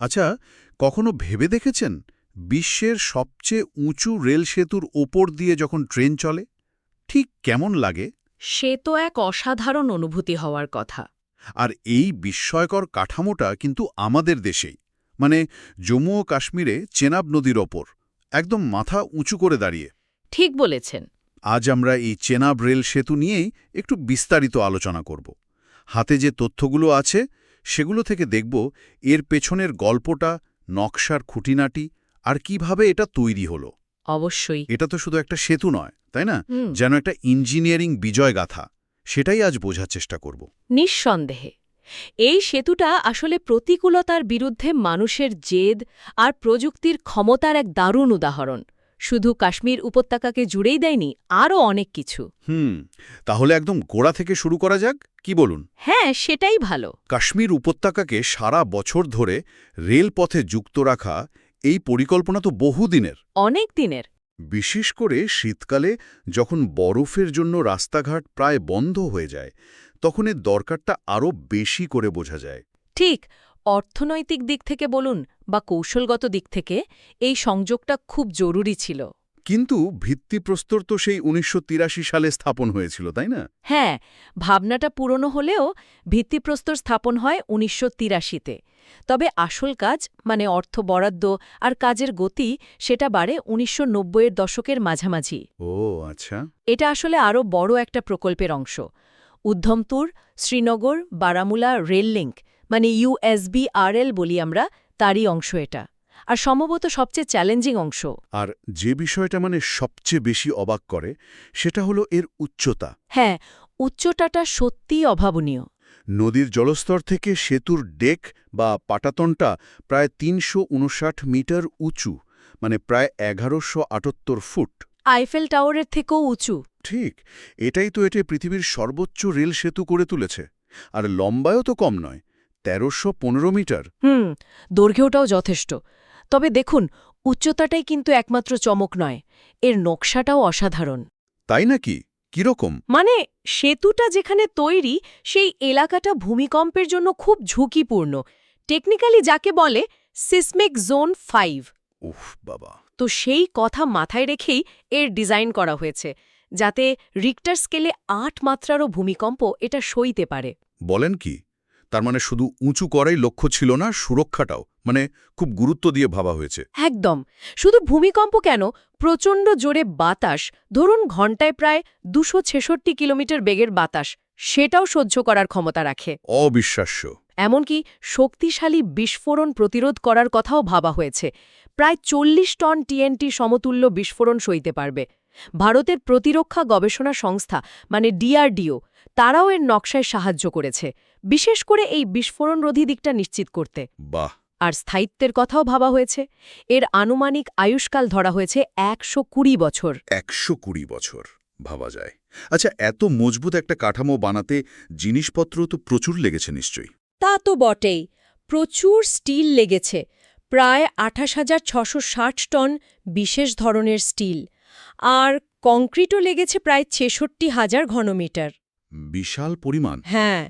আচ্ছা, কখনো ভেবে দেখেছেন বিশ্বের সবচেয়ে উঁচু রেল সেতুর ওপর দিয়ে যখন ট্রেন চলে ঠিক কেমন লাগে? সে তো এক অসাধারণ অনুভূতি হওয়ার কথা। আর এই বিস্ময়কর কাঠামোটা কিন্তু আমাদের দেশেই, মানে জম্মু ও কাশ্মীরে চেনাব নদীর ওপর একদম মাথা উঁচু করে দাঁড়িয়ে। ঠিক বলেছেন। আজ আমরা এই চেনাব রেল সেতু নিয়েই একটু বিস্তারিত আলোচনা করব। হাতে যে তথ্যগুলো আছে সেগুলো থেকে দেখব এর পেছনের গল্পটা, নকশার খুঁটিনাটি আর কিভাবে এটা তৈরি হলো। অবশ্যই। এটা তো শুধু একটা সেতু নয়, তাই না? হুম। যেন একটা ইঞ্জিনিয়ারিং বিজয়গাথা, সেটাই আজ বোঝার চেষ্টা করব। নিঃসন্দেহে এই সেতুটা আসলে প্রতিকূলতার বিরুদ্ধে মানুষের জেদ আর প্রযুক্তির ক্ষমতার এক দারুণ উদাহরণ। শুধু কাশ্মীর উপত্যকাকে জুড়েই দেয়নি, আরও অনেক কিছু। তাহলে একদম গোড়া থেকে শুরু করা যাক, কি বলুন? হ্যাঁ, সেটাই ভালো। কাশ্মীর উপত্যকাকে সারা বছর ধরে রেলপথে যুক্ত রাখা এই পরিকল্পনা তো বহুদিনের। অনেক দিনের। বিশেষ করে শীতকালে যখন বরফের জন্য রাস্তাঘাট প্রায় বন্ধ হয়ে যায়, তখন এর দরকারটা আরও বেশি করে বোঝা যায়। ঠিক। অর্থনৈতিক দিক থেকে বলুন বা কৌশলগত দিক থেকে এই সংযোগটা খুব জরুরি ছিল। কিন্তু ভিত্তিপ্রস্তর তো সেই ১৯৮৩ সালে স্থাপন হয়েছিল, তাই না? হ্যাঁ, ভাবনাটা পুরনো হলেও ভিত্তিপ্রস্তর স্থাপন হয় ১৯৮৩-তে। তবে আসল কাজ মানে অর্থ বরাদ্দ আর কাজের গতি সেটা বাড়ে ১৯৯০-এর দশকের মাঝামাঝি। ও আচ্ছা। এটা আসলে আরও বড় একটা প্রকল্পের অংশ। উদ্ধমপুর, শ্রীনগর, বারামুলা রেল লিঙ্ক মানে ইউএসবিআরএল বলি আমরা, তারই অংশ এটা। আর সম্ভবত সবচেয়ে চ্যালেঞ্জিং অংশ। আর যে বিষয়টা মানে সবচেয়ে বেশি অবাক করে সেটা হলো এর উচ্চতা। হ্যাঁ, উচ্চতাটা সত্যিই অভাবনীয়। নদীর জলস্তর থেকে সেতুর ডেক বা পাটাতনটা প্রায় ৩৫৯ মিটার উঁচু, মানে প্রায় ১১৭৮ ফুট। আইফেল টাওয়ারের থেকেও উঁচু। ঠিক, এটাই তো এটি পৃথিবীর সর্বোচ্চ রেল সেতু করে তুলেছে। আর লম্বায়ও তো কম নয়, ১৩১৫ মিটার। দৈর্ঘ্যটাও যথেষ্ট। তবে দেখুন, উচ্চতাটাই কিন্তু একমাত্র চমক নয়, এর নকশাটাও অসাধারণ। তাই নাকি? কিরকম? মানে সেতুটা যেখানে তৈরি সেই এলাকাটা ভূমিকম্পের জন্য খুব ঝুঁকিপূর্ণ, টেকনিক্যালি যাকে বলে সিসমিক জোন 5। উফ বাবা! তো সেই কথা মাথায় রেখেই এর ডিজাইন করা হয়েছে, যাতে রিক্টার স্কেলে ৮ মাত্রারও ভূমিকম্প এটা সইতে পারে। বলেন কি? তার মানে শুধু উঁচু করাই লক্ষ্য ছিল না, সুরক্ষাটাও মানে খুব গুরুত্ব দিয়ে ভাবা হয়েছে। একদম। শুধু ভূমিকম্প কেন, প্রচণ্ড জোরে বাতাস, ধরুন ঘণ্টায় প্রায় ২৬৬ কিলোমিটার বেগের বাতাস, সেটাও সহ্য করার ক্ষমতা রাখে। অবিশ্বাস্য। এমনকি শক্তিশালী বিস্ফোরণ প্রতিরোধ করার কথাও ভাবা হয়েছে। প্রায় ৪০ টন টিএনটি সমতুল্য বিস্ফোরণ সইতে পারবে। ভারতের প্রতিরক্ষা গবেষণা সংস্থা মানে ডিআরডিও, তারাও এর নকশায় সাহায্য করেছে, বিশেষ করে এই বিস্ফোরণরোধী দিকটা নিশ্চিত করতে। বাহ! আর স্থায়িত্বের কথাও ভাবা হয়েছে। এর আনুমানিক আয়ুষ্কাল ধরা হয়েছে ১২০ বছর। ১২০ বছর ভাবা যায়। আচ্ছা, এত মজবুত একটা কাঠামো বানাতে জিনিসপত্র তো প্রচুর লেগেছে নিশ্চয়ই। তা তো বটেই। প্রচুর স্টিল লেগেছে, প্রায় ২৮,৬৬০ টন বিশেষ ধরনের স্টিল। আর কংক্রিটও লেগেছে প্রায় ৬৬,০০০ ঘনমিটার। বিশাল পরিমাণ। হ্যাঁ,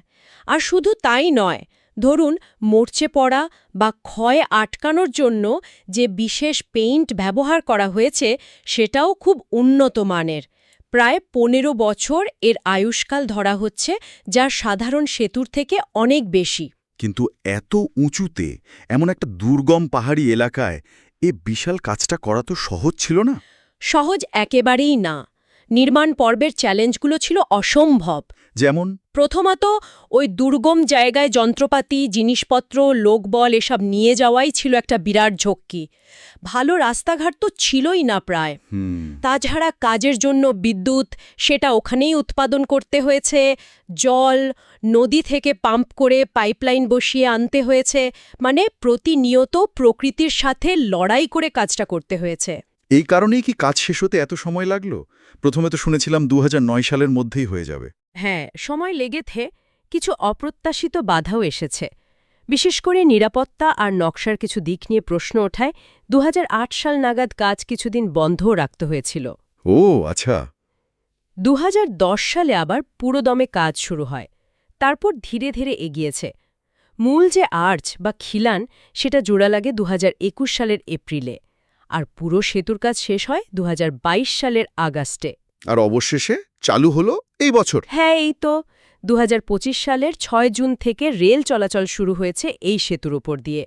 আর শুধু তাই নয়, ধরুন মরচে পড়া বা ক্ষয় আটকানোর জন্য যে বিশেষ পেইন্ট ব্যবহার করা হয়েছে সেটাও খুব উন্নত মানের। প্রায় ১৫ বছর এর আয়ুষ্কাল ধরা হচ্ছে, যা সাধারণ সেতুর থেকে অনেক বেশি। কিন্তু এত উঁচুতে এমন একটা দুর্গম পাহাড়ি এলাকায় এ বিশাল কাজটা করা তো সহজ ছিল না। সহজ একেবারেই না। নির্মাণ পর্বের চ্যালেঞ্জগুলো ছিল অসম্ভব। যেমন? প্রথমত, ওই দুর্গম জায়গায় যন্ত্রপাতি, জিনিসপত্র, লোকবল এসব নিয়ে যাওয়াই ছিল একটা বিরাট ঝক্কি। ভালো রাস্তাঘাট তো ছিলই না প্রায়। তাছাড়া কাজের জন্য বিদ্যুৎ, সেটা ওখানেই উৎপাদন করতে হয়েছে। জল নদী থেকে পাম্প করে পাইপলাইন বসিয়ে আনতে হয়েছে। মানে প্রতিনিয়ত প্রকৃতির সাথে লড়াই করে কাজটা করতে হয়েছে। এই কারণেই কি কাজ শেষ হতে এত সময় লাগলো? প্রথমে তো শুনেছিলাম ২০০৯ সালের মধ্যেই হয়ে যাবে। হ্যাঁ, সময় লেগেছে। কিছু অপ্রত্যাশিত বাধাও এসেছে। বিশেষ করে নিরাপত্তা আর নকশার কিছু দিক নিয়ে প্রশ্ন ওঠায় ২০০৮ সাল নাগাদ কাজ কিছুদিন বন্ধও রাখতে হয়েছিল। ও আচ্ছা। ২০১০ সালে আবার পুরোদমে কাজ শুরু হয়। তারপর ধীরে ধীরে এগিয়েছে। মূল যে আর্চ বা খিলান সেটা জোড়া লাগে 2021 সালের এপ্রিলে আর পুরো সেতুর কাজ শেষ হয় 2022 সালের আগস্টে। আর অবশেষে চালু হলো এই বছর। হ্যাঁ, এই তো 2025 সালের 6 জুন থেকে রেল চলাচল শুরু হয়েছে এই সেতুর উপর দিয়ে।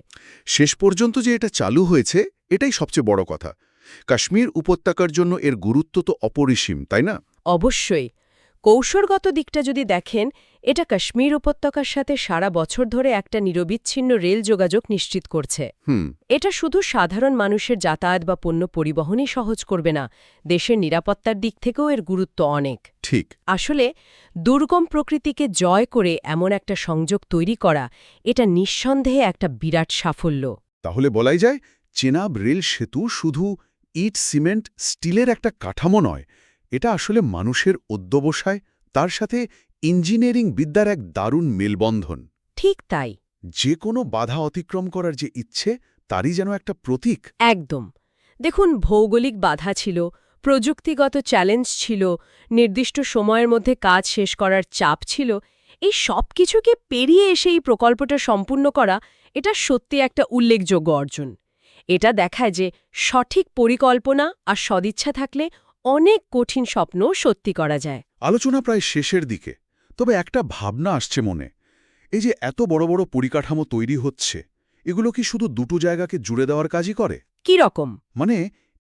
শেষ পর্যন্ত যে এটা চালু হয়েছে এটাই সবচেয়ে বড় কথা। কাশ্মীর উপত্যকার জন্য এর গুরুত্ব তো অপরিসীম, তাই না? অবশ্যই। কৌশলগত দিকটা যদি দেখেন, এটা কাশ্মীর উপত্যকার সাথে সারা বছর ধরে একটা নিরবিচ্ছিন্ন রেল যোগাযোগ নিশ্চিত করছে। এটা শুধু সাধারণ মানুষের যাতায়াত বা পণ্য পরিবহনই সহজ করবে না, দেশের নিরাপত্তার দিক থেকেও এর গুরুত্ব অনেক। ঠিক। আসলে দুর্গম প্রকৃতিকে জয় করে এমন একটা সংযোগ তৈরি করা, এটা নিঃসন্দেহে একটা বিরাট সাফল্য। তাহলে বলাই যায় চেনাব রেল সেতু শুধু ইট, সিমেন্ট, স্টিলের একটা কাঠামো নয়, এটা আসলে মানুষের অধ্যবসায়, তার সাথে ইঞ্জিনিয়ারিং বিদ্যার এক দারুণ মেলবন্ধন। ঠিক তাই। যে কোনো বাধা অতিক্রম করার যে ইচ্ছে, তারই যেন একটা প্রতীক। একদম। দেখুন, ভৌগোলিক বাধা ছিল, প্রযুক্তিগত চ্যালেঞ্জ ছিল, নির্দিষ্ট সময়ের মধ্যে কাজ শেষ করার চাপ ছিল, এই সব কিছুকে পেরিয়ে এসে এই প্রকল্পটা সম্পূর্ণ করা, এটা সত্যি একটা উল্লেখযোগ্য অর্জন। এটা দেখায় যে সঠিক পরিকল্পনা আর সদিচ্ছা থাকলে অনেক কঠিন স্বপ্ন সত্যি করা যায়। আলোচনা প্রায় শেষের দিকে, তবে একটা ভাবনা আসছে মনে। এই যে এত বড় বড় পরিকাঠামো তৈরি হচ্ছে, এগুলো কি শুধু দুটো জায়গাকে জুড়ে দেওয়ার কাজই করে? কি রকম? মানে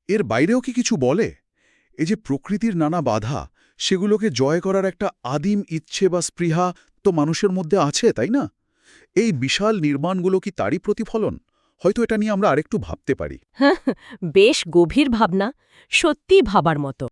এর বাইরেও কি কিছু বলে? এই যে প্রকৃতির নানা বাধা, সেগুলোকে জয় করার একটা আদিম ইচ্ছে বা স্পৃহা তো মানুষের মধ্যে আছে, তাই না? এই বিশাল নির্মাণগুলো কি তারই প্রতিফলন? হয়তো এটা নিয়ে আমরা আরেকটু ভাবতে পারি। বেশ গভীর ভাবনা, সত্যিই ভাবার মতো।